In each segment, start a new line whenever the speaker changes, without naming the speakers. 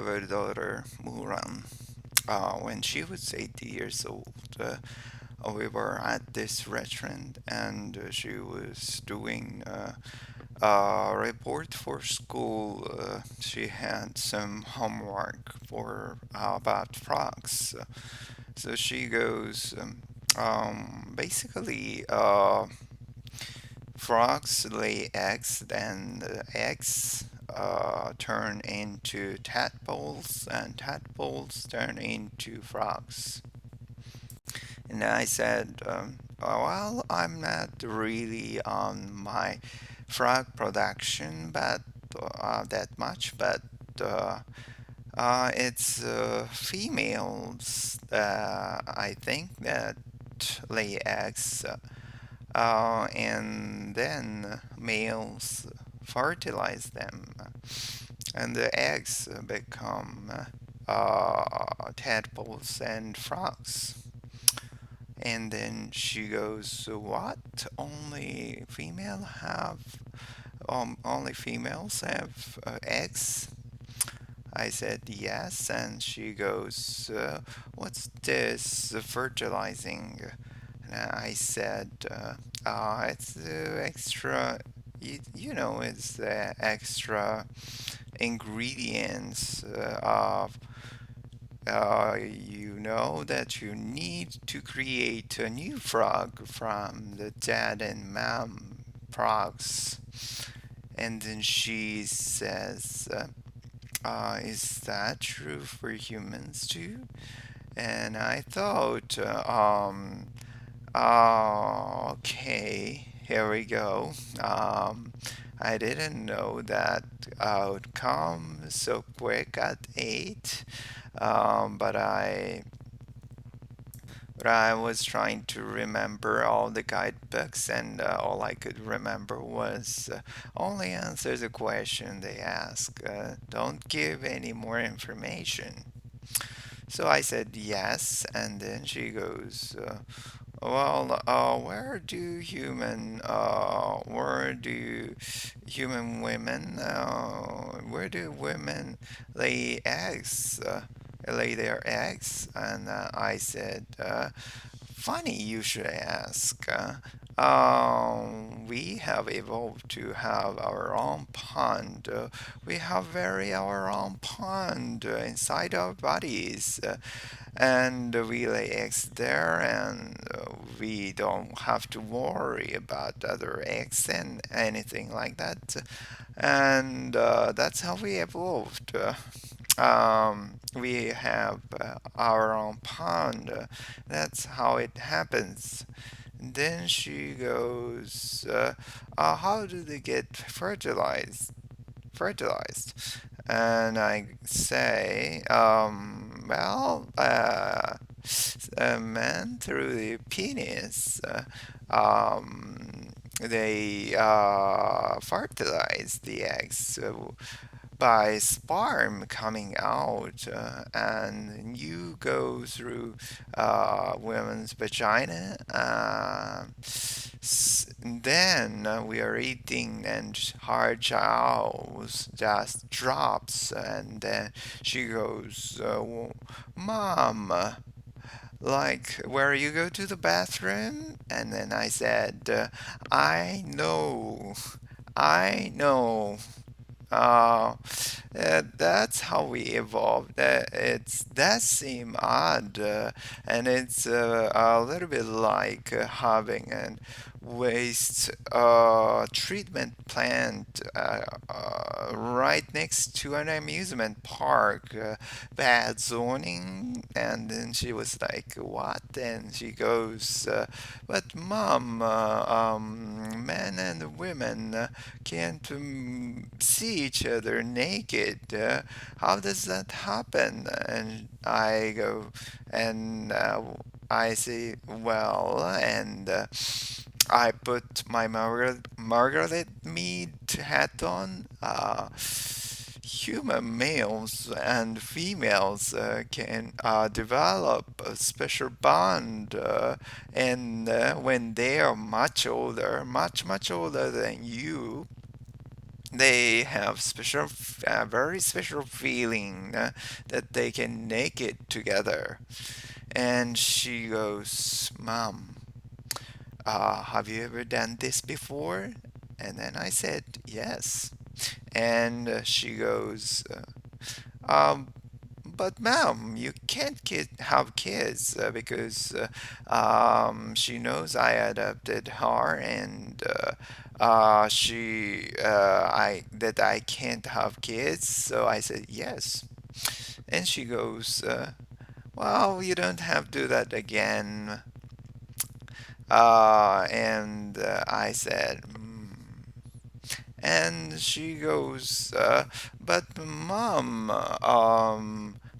our daughter Muran. When she was 80 years old, we were at this restaurant and she was doing a report for school. She had some homework for about frogs. So she goes, basically, frogs lay eggs, and the eggs turn into tadpoles, and tadpoles turn into frogs. And I said, well, I'm not really on my frog production, but that much, but it's females, I think, that lay eggs, and then males fertilize them, and the eggs become tadpoles and frogs. And then she goes, "What? Only females have eggs?" I said, "Yes." And she goes, "What's this fertilizing?" And I said, "It's the extra, it's the extra ingredients of you know that you need to create a new frog from the dad and mom frogs." And then she says, "Is that true for humans too?" And I thought, okay, here we go. I didn't know that would come so quick at 8. But I was trying to remember all the guidebooks, and all I could remember was only answer the question they ask. Don't give any more information. So I said yes, and then she goes, "Well, where do human women, where do women lay eggs, lay their eggs?" And I said, "Funny you should ask. We have evolved to have our own pond. We have very our own pond inside our bodies, and we lay eggs there, and we don't have to worry about other eggs and anything like that. And that's how we evolved. We have our own pond. That's how it happens." And then she goes, "How do they get fertilized?" And I say, "Well, men through the penis, they fertilize the eggs. So by sperm coming out, and you go through women's vagina. Then we are eating, and her jaws just drops, and then she goes, "Mom, like where you go to the bathroom?" And then I said, "I know, I know." Uh, that's how we evolved. It does seem odd, and it's a little bit like having a waste treatment plant right next to an amusement park. Bad zoning. And then she was like, "What?" And she goes, "But mom, men and women can't see each other naked. How does that happen?" And I go, and I say, "Well," and I put my Margaret Mead hat on. Human males and females can develop a special bond, and when they are much older, much older than you, they have very special feeling that they can make it together. And she goes, Mom, have you ever done this before? And then I said, yes. And she goes, but ma'am, you can't have kids because she knows I adopted her, and I that I can't have kids. So I said yes, and she goes, well, you don't have to do that again. And I said, and she goes, but mom,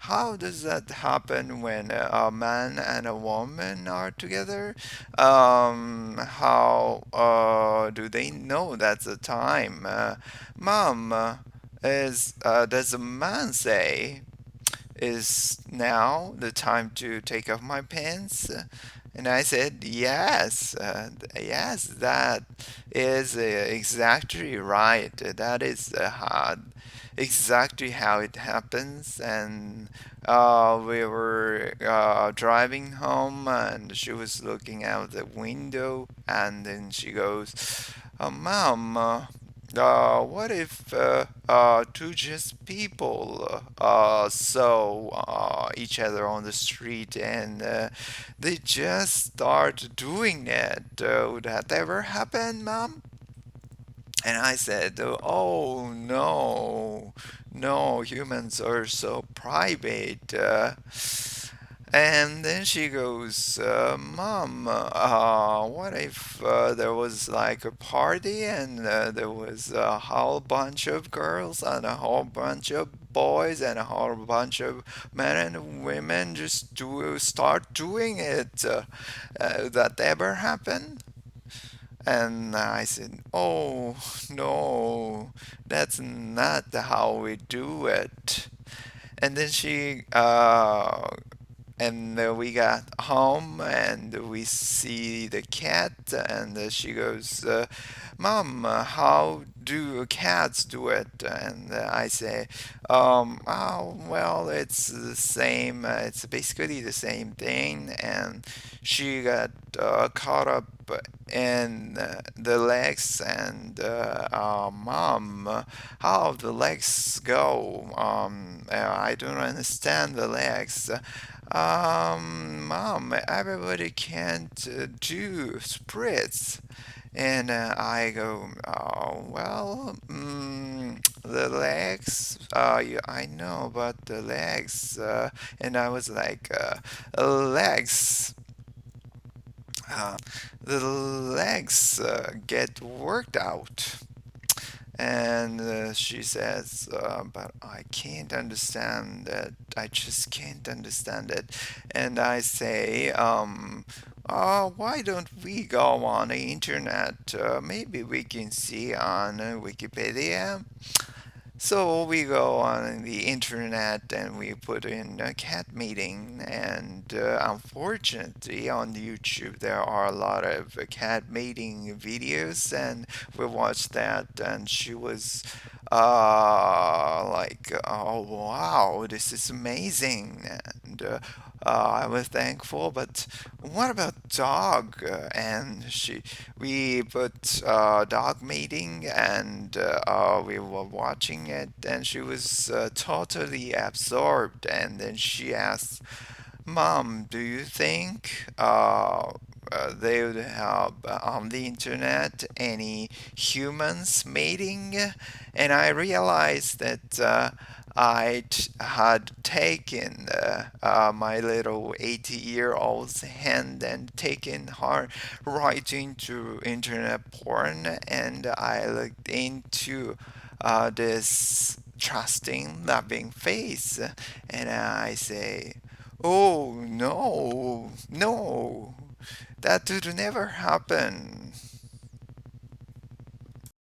how does that happen when a man and a woman are together? How do they know that's the time? Mom, does a man say, is now the time to take off my pants? And I said, yes, yes, that is exactly right. That is exactly how it happens. And we were driving home, and she was looking out the window, and then she goes, Mom, what if two just people saw each other on the street and they just start doing it? Would that ever happen, Mom? And I said, oh no, no, humans are so private. And then she goes, Mom, what if there was like a party and there was a whole bunch of girls and a whole bunch of boys and a whole bunch of men and women just start doing it? That ever happen? And I said, oh no, that's not how we do it. And then we got home and we see the cat, and she goes, Mom, how do cats do it? And I say, oh, well, it's the same, it's basically the same thing. And she got caught up in the legs, and Mom, how the legs go? I don't understand the legs. Mom, everybody can't do spritz. And I go, oh, well, the legs, yeah, I know, but the legs, and I was like, legs, the legs get worked out. And she says, but I can't understand that. I just can't understand it. And I say, why don't we go on the internet? Maybe we can see on Wikipedia. So we go on the internet and we put in a cat meeting, and unfortunately, on YouTube there are a lot of cat meeting videos, and we watched that, and she was like, "Oh wow, this is amazing!" And I was thankful, but what about dog? And we put dog meeting, and we were watching it, and she was totally absorbed. And then she asked, Mom, do you think they would have on the internet any humans mating? And I realized that had taken my little 80-year-old's hand and taken her right into internet porn, and I looked into this trusting, loving face, and I say, oh no, no, that would never happen.